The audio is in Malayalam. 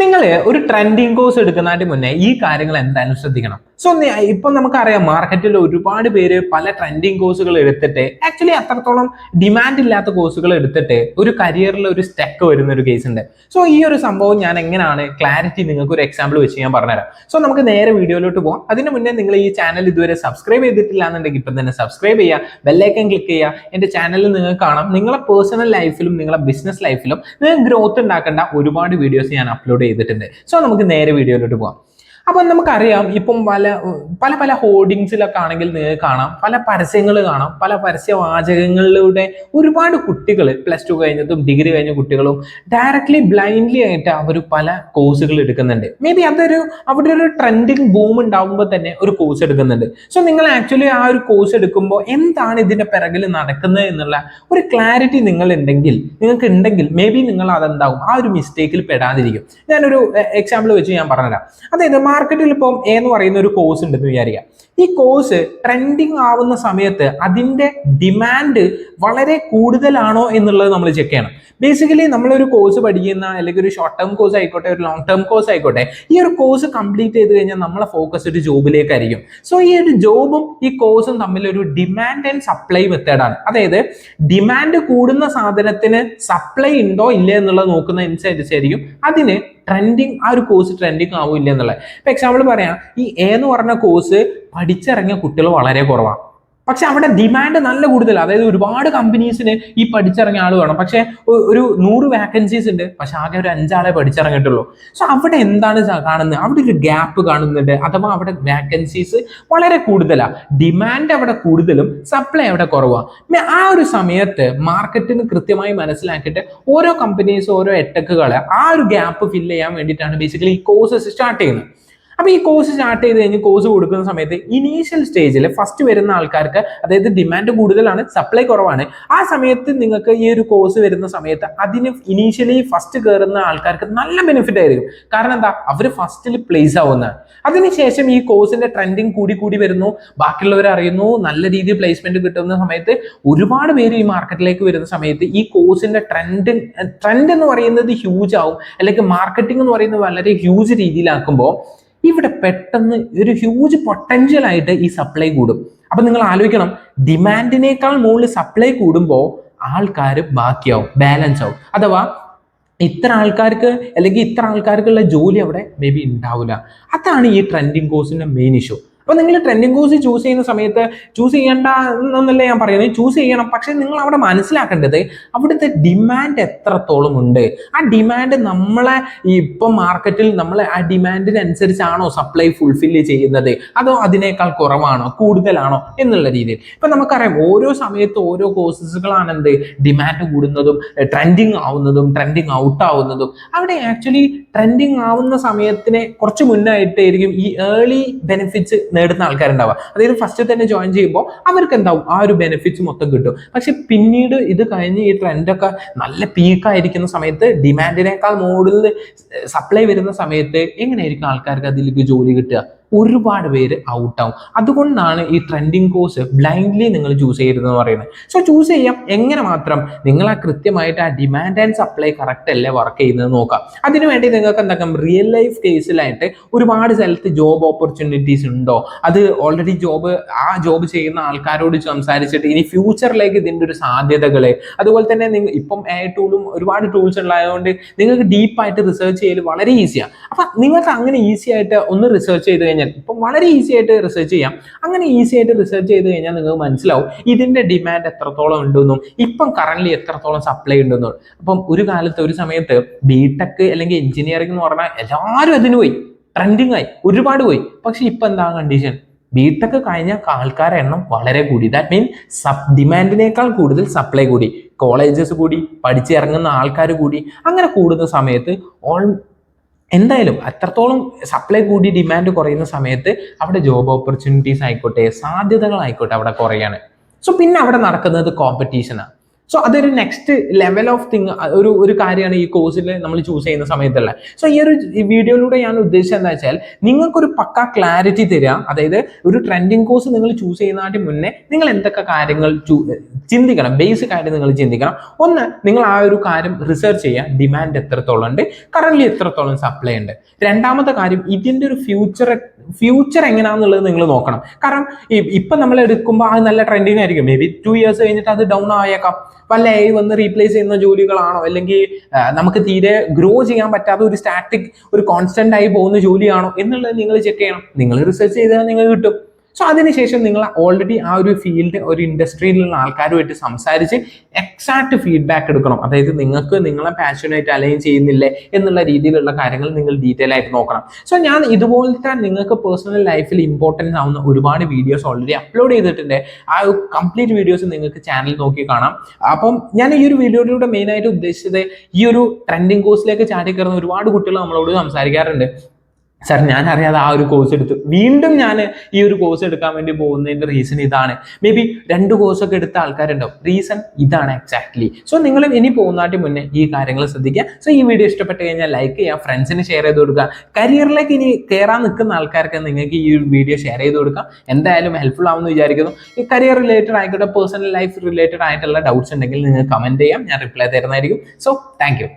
നിങ്ങൾ ഒരു ട്രെൻഡിങ് കോഴ്സ് എടുക്കുന്നതിന് മുന്നേ ഈ കാര്യങ്ങൾ എന്തായാലും ശ്രദ്ധിക്കണം. ഇപ്പൊ നമുക്കറിയാം മാർക്കറ്റിൽ ഒരുപാട് പേര് പല ട്രെൻഡിങ് കോഴ്സുകൾ എടുത്തിട്ട് ആക്ച്വലി അത്രത്തോളം ഡിമാൻഡ് ഇല്ലാത്ത കോഴ്സുകൾ എടുത്തിട്ട് ഒരു കരിയറിൽ ഒരു സ്റ്റക്ക് വരുന്ന ഒരു കേസ് ഉണ്ട്. ഈ ഒരു സംഭവം ഞാൻ എങ്ങനെയാണ് ക്ലാരിറ്റി നിങ്ങൾക്ക് ഒരു എക്സാമ്പിൾ വെച്ച് ഞാൻ പറഞ്ഞുതരാം. നമുക്ക് നേരെ വീഡിയോയിലോട്ട് പോകാം. അതിന് മുന്നേ നിങ്ങൾ ഈ ചാനൽ ഇതുവരെ സബ്സ്ക്രൈബ് ചെയ്തിട്ടില്ല എന്നുണ്ടെങ്കിൽ ഇപ്പം തന്നെ സബ്സ്ക്രൈബ് ചെയ്യുക, ബെല്ലൈക്കൺ ക്ലിക്ക് ചെയ്യുക. എന്റെ ചാനലിൽ നിങ്ങൾക്ക് കാണാം നിങ്ങളെ പേഴ്സണൽ ലൈഫിലും നിങ്ങളെ ബിസിനസ് ലൈഫിലും നിങ്ങൾക്ക് ഗ്രോത്ത് ഉണ്ടാക്കേണ്ട ഒരുപാട് വീഡിയോസ് ഞാൻ അപ്ലോഡ് ചെയ്തിട്ടുണ്ട്. നമുക്ക് നേരെ വീഡിയോയിലോട്ട് പോകാം. അപ്പൊ നമുക്കറിയാം ഇപ്പം പല പല ഹോർഡിങ്സിലൊക്കെ ആണെങ്കിൽ നിങ്ങൾക്ക് കാണാം, പല പരസ്യങ്ങൾ കാണാം, പല പരസ്യവാചകങ്ങളിലൂടെ ഒരുപാട് കുട്ടികൾ +2 കഴിഞ്ഞതും ഡിഗ്രി കഴിഞ്ഞ കുട്ടികളും ഡയറക്ട്ലി ബ്ലൈൻഡ്ലി ആയിട്ട് അവർ പല കോഴ്സുകൾ എടുക്കുന്നുണ്ട്. മേ ബി അവിടെ ഒരു ട്രെൻഡിങ് ബൂം ഉണ്ടാകുമ്പോൾ തന്നെ ഒരു കോഴ്സ് എടുക്കുന്നുണ്ട്. നിങ്ങൾ ആക്ച്വലി ആ ഒരു കോഴ്സ് എടുക്കുമ്പോൾ എന്താണ് ഇതിന്റെ പിറകിൽ നടക്കുന്നത് എന്നുള്ള ഒരു ക്ലാരിറ്റി നിങ്ങൾക്ക് ഉണ്ടെങ്കിൽ മേ ബി നിങ്ങൾ അതെന്താവും ആ ഒരു മിസ്റ്റേക്കിൽ പെടാതിരിക്കും. ഞാനൊരു എക്സാമ്പിൾ വെച്ച് ഞാൻ പറഞ്ഞുതരാം. അതായത് മാർക്കറ്റിൽ ഇപ്പം എന്ന് പറയുന്ന ഒരു കോഴ്സ് ഉണ്ടെന്ന് വിചാരിക്കുക. ഈ കോഴ്സ് ട്രെൻഡിങ് ആവുന്ന സമയത്ത് അതിന്റെ ഡിമാൻഡ് വളരെ കൂടുതലാണോ എന്നുള്ളത് നമ്മൾ ചെക്ക് ചെയ്യണം. ബേസിക്കലി നമ്മളൊരു കോഴ്സ് പഠിക്കുന്ന അല്ലെങ്കിൽ ഒരു ഷോർട്ട് ടേം കോഴ്സ് ആയിക്കോട്ടെ, ഒരു ലോങ് ടേം കോഴ്സ് ആയിക്കോട്ടെ, ഈ ഒരു കോഴ്സ് കംപ്ലീറ്റ് ചെയ്ത് കഴിഞ്ഞാൽ നമ്മളെ ഫോക്കസ് ഒരു ജോബിലേക്കായിരിക്കും. ഈ ഒരു ജോബും ഈ കോഴ്സും തമ്മിൽ ഒരു ഡിമാൻഡ് ആൻഡ് സപ്ലൈ മെത്തേഡാണ്. അതായത് ഡിമാൻഡ് കൂടുന്ന സാധനത്തിന് സപ്ലൈ ഉണ്ടോ ഇല്ലേ എന്നുള്ളത് നോക്കുന്നതനുസരിച്ചായിരിക്കും അതിന് ആ ഒരു കോഴ്സ് ട്രെൻഡിങ് ആവില്ല എന്നുള്ളത്. ഇപ്പൊ എക്സാമ്പിൾ പറയാം, ഈ എന്ന് പറഞ്ഞ കോഴ്സ് പഠിച്ചിറങ്ങിയ കുട്ടികൾ വളരെ കുറവാണ്. പക്ഷെ അവിടെ ഡിമാൻഡ് നല്ല കൂടുതലാണ്. അതായത് ഒരുപാട് കമ്പനീസിന് ഈ പഠിച്ചിറങ്ങിയ ആൾ വേണം. പക്ഷെ ഒരു 100 വാക്കൻസീസ് ഉണ്ട്, പക്ഷെ ആകെ ഒരു 5 ആളെ പഠിച്ചിറങ്ങിയിട്ടുള്ളൂ. അവിടെ എന്താണ് കാണുന്നത്? അവിടെ ഒരു ഗ്യാപ്പ് കാണുന്നുണ്ട്. അഥവാ അവിടെ വാക്കൻസീസ് വളരെ കൂടുതലാണ്, ഡിമാൻഡ് അവിടെ കൂടുതലും സപ്ലൈ അവിടെ കുറവാണ്. ആ ഒരു സമയത്ത് മാർക്കറ്റിന് കൃത്യമായി മനസ്സിലാക്കിയിട്ട് ഓരോ കമ്പനീസ് ഓരോ എട്ടക്കുകളെ ആ ഒരു ഗ്യാപ്പ് ഫില്ല് ചെയ്യാൻ വേണ്ടിയിട്ടാണ് ബേസിക്കലി ഈ കോഴ്സസ് സ്റ്റാർട്ട് ചെയ്യുന്നത്. അപ്പൊ ഈ കോഴ്സ് സ്റ്റാർട്ട് ചെയ്ത് കഴിഞ്ഞ് കോഴ്സ് കൊടുക്കുന്ന സമയത്ത് ഇനീഷ്യൽ സ്റ്റേജിൽ ഫസ്റ്റ് വരുന്ന ആൾക്കാർക്ക്, അതായത് ഡിമാൻഡ് കൂടുതലാണ് സപ്ലൈ കുറവാണ്, ആ സമയത്ത് നിങ്ങൾക്ക് ഈ ഒരു കോഴ്സ് വരുന്ന സമയത്ത് അതിന് ഇനീഷ്യലി ഫസ്റ്റ് കയറുന്ന ആൾക്കാർക്ക് നല്ല ബെനിഫിറ്റ് ആയിരിക്കും. കാരണം എന്താ, അവർ ഫസ്റ്റിൽ പ്ലേസ് ആവുന്നതാണ്. അതിനുശേഷം ഈ കോഴ്സിന്റെ ട്രെൻഡിങ് കൂടി വരുന്നു, ബാക്കിയുള്ളവർ അറിയുന്നു, നല്ല രീതിയിൽ പ്ലേസ്മെന്റ് കിട്ടുന്ന സമയത്ത് ഒരുപാട് പേര് ഈ മാർക്കറ്റിലേക്ക് വരുന്ന സമയത്ത് ഈ കോഴ്സിന്റെ ട്രെൻഡ് എന്ന് പറയുന്നത് ഹ്യൂജ് ആവും, അല്ലെങ്കിൽ മാർക്കറ്റിംഗ് എന്ന് പറയുന്നത് വളരെ ഹ്യൂജ് രീതിയിലാക്കുമ്പോൾ ഇവിടെ പെട്ടെന്ന് ഒരു ഹ്യൂജ് പൊട്ടൻഷ്യൽ ആയിട്ട് ഈ സപ്ലൈ കൂടും. അപ്പൊ നിങ്ങൾ ആലോചിക്കണം, ഡിമാൻഡിനേക്കാൾ മുകളിൽ സപ്ലൈ കൂടുമ്പോൾ ആൾക്കാർ ബാക്കിയാവും, ബാലൻസ് ആവും. അഥവാ ഇത്ര ആൾക്കാർക്കുള്ള ജോലി അവിടെ മേ ബി ഉണ്ടാവില്ല. അതാണ് ഈ ട്രെൻഡിങ് കോഴ്സിന്റെ മെയിൻ ഇഷ്യൂ. അപ്പൊ നിങ്ങൾ ട്രെൻഡിങ് കോഴ്സ് ചൂസ് ചെയ്യുന്ന സമയത്ത് ചൂസ് ചെയ്യേണ്ട എന്നല്ല ഞാൻ പറയുന്നത്, ചൂസ് ചെയ്യണം. പക്ഷെ നിങ്ങൾ അവിടെ മനസ്സിലാക്കേണ്ടത് അവിടുത്തെ ഡിമാൻഡ് എത്രത്തോളം ഉണ്ട്. ആ ഡിമാൻഡ് നമ്മളെ ഇപ്പം മാർക്കറ്റിൽ നമ്മൾ ആ ഡിമാൻഡിനനുസരിച്ചാണോ സപ്ലൈ ഫുൾഫില്ല് ചെയ്യുന്നത്, അതോ അതിനേക്കാൾ കുറവാണോ കൂടുതലാണോ എന്നുള്ള രീതിയിൽ. ഇപ്പൊ നമുക്കറിയാം ഓരോ സമയത്ത് ഓരോ കോഴ്സുകളാണ് ഡിമാൻഡ് കൂടുന്നതും ട്രെൻഡിങ് ആവുന്നതും ട്രെൻഡിങ് ഔട്ട് ആവുന്നതും. അവിടെ ആക്ച്വലി ട്രെൻഡിങ് ആവുന്ന സമയത്തിന് കുറച്ച് മുന്നായിട്ടായിരിക്കും ഈ ഏർലി ബെനിഫിറ്റ്സ് നേടുന്ന ആൾക്കാരുണ്ടാവുക. അതായത് ഫസ്റ്റ് തന്നെ ജോയിൻ ചെയ്യുമ്പോൾ അവർക്ക് എന്താവും ആ ഒരു ബെനിഫിറ്റ്സ് മൊത്തം കിട്ടും. പക്ഷെ പിന്നീട് ഇത് കഴിഞ്ഞ് ഈ ട്രെൻഡൊക്കെ നല്ല പീക്കായിരിക്കുന്ന സമയത്ത് ഡിമാൻഡിനേക്കാൾ കൂടുതൽ സപ്ലൈ വരുന്ന സമയത്ത് എങ്ങനെയായിരിക്കും ആൾക്കാർക്ക് അതിലേക്ക് ജോലി കിട്ടുക? ഒരുപാട് പേര് ഔട്ടാവും. അതുകൊണ്ടാണ് ഈ ട്രെൻഡിങ് കോഴ്സ് ബ്ലൈൻഡ്ലി നിങ്ങൾ ചൂസ് ചെയ്യരുതെന്ന് പറയുന്നത്. ചൂസ് ചെയ്യാം എങ്ങനെ മാത്രം നിങ്ങൾ ആ കൃത്യമായിട്ട് ആ ഡിമാൻഡ് ആൻഡ് സപ്ലൈ കറക്റ്റ് അല്ലേ വർക്ക് ചെയ്യുന്നത് നോക്കാം. അതിനുവേണ്ടി നിങ്ങൾക്ക് എന്താക്കാം, റിയൽ ലൈഫ് കേസിലായിട്ട് ഒരുപാട് സ്ഥലത്ത് ജോബ് ഓപ്പർച്യൂണിറ്റീസ് ഉണ്ടോ, അത് ഓൾറെഡി ആ ജോബ് ചെയ്യുന്ന ആൾക്കാരോട് സംസാരിച്ചിട്ട് ഇനി ഫ്യൂച്ചറിലേക്ക് ഇതിൻ്റെ ഒരു സാധ്യതകള്, അതുപോലെ തന്നെ ഇപ്പം ഒരുപാട് ടൂൾസ് ഉള്ളതുകൊണ്ട് നിങ്ങൾക്ക് ഡീപ്പായിട്ട് റിസർച്ച് ചെയ്യൽ വളരെ ഈസിയാണ്. അപ്പൊ നിങ്ങൾക്ക് അങ്ങനെ ഈസി ആയിട്ട് ഒന്ന് റിസർച്ച് ചെയ്ത് കഴിഞ്ഞാൽ ഇപ്പം വളരെ ഈസി ആയിട്ട് റിസർച്ച് ചെയ്യാം. അങ്ങനെ ഈസി ആയിട്ട് റിസർച്ച് ചെയ്ത് കഴിഞ്ഞാൽ നിങ്ങൾക്ക് മനസ്സിലാവും ഇതിന്റെ ഡിമാൻഡ് എത്രത്തോളം ഉണ്ടെന്നും ഇപ്പം കറന്റ് എത്രത്തോളം സപ്ലൈ ഉണ്ടെന്നും. അപ്പം ഒരു സമയത്ത് ബിടെക് അല്ലെങ്കിൽ എഞ്ചിനീയറിംഗ് എന്ന് പറഞ്ഞാൽ എല്ലാവരും അതിന് പോയി, ട്രെൻഡിങ് ആയി, ഒരുപാട് പോയി. പക്ഷെ ഇപ്പൊ എന്താ കണ്ടീഷൻ? ബിടെക് കഴിഞ്ഞ ആൾക്കാരുടെ എണ്ണം വളരെ കൂടി. ദാറ്റ് മീൻസ് ഡിമാൻഡിനേക്കാൾ കൂടുതൽ സപ്ലൈ കൂടി, കോളേജസ് കൂടി, പഠിച്ചിറങ്ങുന്ന ആൾക്കാർ കൂടി. അങ്ങനെ കൂടുന്ന സമയത്ത് എന്തായാലും അത്രത്തോളം സപ്ലൈ കൂടി ഡിമാൻഡ് കുറയുന്ന സമയത്ത് അവിടെ ജോബ് ഓപ്പർച്യൂണിറ്റീസ് ആയിക്കോട്ടെ, സാധ്യതകളായിക്കോട്ടെ അവിടെ കുറയാണ്. പിന്നെ അവിടെ നടക്കുന്നത് കോമ്പറ്റീഷനാണ്. സോ അതൊരു നെക്സ്റ്റ് ലെവൽ ഓഫ് തിങ് ഒരു കാര്യമാണ് ഈ കോഴ്സിൽ നമ്മൾ ചൂസ് ചെയ്യുന്ന സമയത്തുള്ള. സോ ഈ ഒരു വീഡിയോയിലൂടെ ഞാൻ ഉദ്ദേശിച്ചത് എന്താ വെച്ചാൽ നിങ്ങൾക്കൊരു പക്ക ക്ലാരിറ്റി തരിക. അതായത് ഒരു ട്രെൻഡിങ് കോഴ്സ് നിങ്ങൾ ചൂസ് ചെയ്യുന്നതിന് മുന്നേ നിങ്ങൾ എന്തൊക്കെ കാര്യങ്ങൾ ചിന്തിക്കണം, ബേസിക് ആയിട്ട് നിങ്ങൾ ചിന്തിക്കണം. ഒന്ന്, നിങ്ങൾ ആ ഒരു കാര്യം റിസർച്ച് ചെയ്യുക, ഡിമാൻഡ് എത്രത്തോളം ഉണ്ട്, കറന്റ് എത്രത്തോളം സപ്ലൈ ഉണ്ട്. രണ്ടാമത്തെ കാര്യം, ഇതിന്റെ ഒരു ഫ്യൂച്ചർ എങ്ങനെയാണെന്നുള്ളത് നിങ്ങൾ നോക്കണം. കാരണം ഇപ്പൊ നമ്മൾ എടുക്കുമ്പോൾ അത് നല്ല ട്രെൻഡിങ് ആയിരിക്കും, മേ ബി 2 years കഴിഞ്ഞിട്ട് അത് ഡൗൺ ആയേക്കാം. വല്ല AI വന്ന് റീപ്ലേസ് ചെയ്യുന്ന ജോലികളാണോ, അല്ലെങ്കിൽ നമുക്ക് തീരെ ഗ്രോ ചെയ്യാൻ പറ്റാത്ത ഒരു സ്റ്റാറ്റിക് ഒരു കോൺസ്റ്റന്റ് ആയി പോകുന്ന ജോലിയാണോ എന്നുള്ളത് നിങ്ങൾ ചെക്ക് ചെയ്യണം. നിങ്ങൾ റിസർച്ച് ചെയ്താൽ നിങ്ങൾക്ക് കിട്ടും. സോ അതിനുശേഷം നിങ്ങൾ ഓൾറെഡി ആ ഒരു ഫീൽഡ് ഒരു ഇൻഡസ്ട്രിയിലുള്ള ആൾക്കാരുമായിട്ട് സംസാരിച്ച് എക്സാക്ട് ഫീഡ്ബാക്ക് എടുക്കണം. അതായത് നിങ്ങൾക്ക് നിങ്ങളെ പാഷനായിട്ട് അലൈൻ ചെയ്യുന്നില്ലേ എന്നുള്ള രീതിയിലുള്ള കാര്യങ്ങൾ നിങ്ങൾ ഡീറ്റെയിൽ ആയിട്ട് നോക്കണം. സോ ഞാൻ ഇതുപോലത്തെ നിങ്ങൾക്ക് പേഴ്സണൽ ലൈഫിൽ ഇമ്പോർട്ടൻസ് ആവുന്ന ഒരുപാട് വീഡിയോസ് ഓൾറെഡി അപ്ലോഡ് ചെയ്തിട്ടുണ്ട്. ആ കംപ്ലീറ്റ് വീഡിയോസ് നിങ്ങൾക്ക് ചാനൽ നോക്കി കാണാം. അപ്പം ഞാൻ ഈ ഒരു വീഡിയോയിലൂടെ മെയിൻ ആയിട്ട് ഉദ്ദേശിച്ചത്, ഈ ഒരു ട്രെൻഡിങ് കോഴ്സിലേക്ക് ചാടി കയറുന്ന ഒരുപാട് കുട്ടികൾ നമ്മളോട് സംസാരിക്കാറുണ്ട്, സാർ ഞാൻ അറിയാതെ ആ ഒരു കോഴ്സ് എടുത്തു, വീണ്ടും ഞാൻ ഈ ഒരു കോഴ്സ് എടുക്കാൻ വേണ്ടി പോകുന്നതിന്റെ റീസൺ ഇതാണ്. മേ ബി 2 കോഴ്സൊക്കെ എടുത്ത ആൾക്കാരുണ്ടാവും, റീസൺ ഇതാണ് എക്സാക്ട്ലി. സോ നിങ്ങൾ ഇനി പോകുന്നതിന് മുന്നേ ഈ കാര്യങ്ങൾ ശ്രദ്ധിക്കുക. സോ ഈ വീഡിയോ ഇഷ്ടപ്പെട്ട് കഴിഞ്ഞാൽ ലൈക്ക് ചെയ്യുക, ഫ്രണ്ട്സിന് ഷെയർ ചെയ്ത് കൊടുക്കുക. കരിയറിലേക്ക് ഇനി കയറാൻ നിൽക്കുന്ന ആൾക്കാർക്ക് നിങ്ങൾക്ക് ഈ ഒരു വീഡിയോ ഷെയർ ചെയ്ത് കൊടുക്കാം. എന്തായാലും ഹെൽപ്ഫുൾ ആവുമെന്ന് വിചാരിക്കുന്നു. ഈ കരിയർ റിലേറ്റഡ് ആയിക്കോട്ടെ, പേഴ്സണൽ ലൈഫ് റിലേറ്റഡ് ആയിട്ടുള്ള ഡൗട്ട്സ് ഉണ്ടെങ്കിൽ നിങ്ങൾ കമന്റ് ചെയ്യാം, ഞാൻ റിപ്ലൈ തരുന്നതായിരിക്കും. So thank you.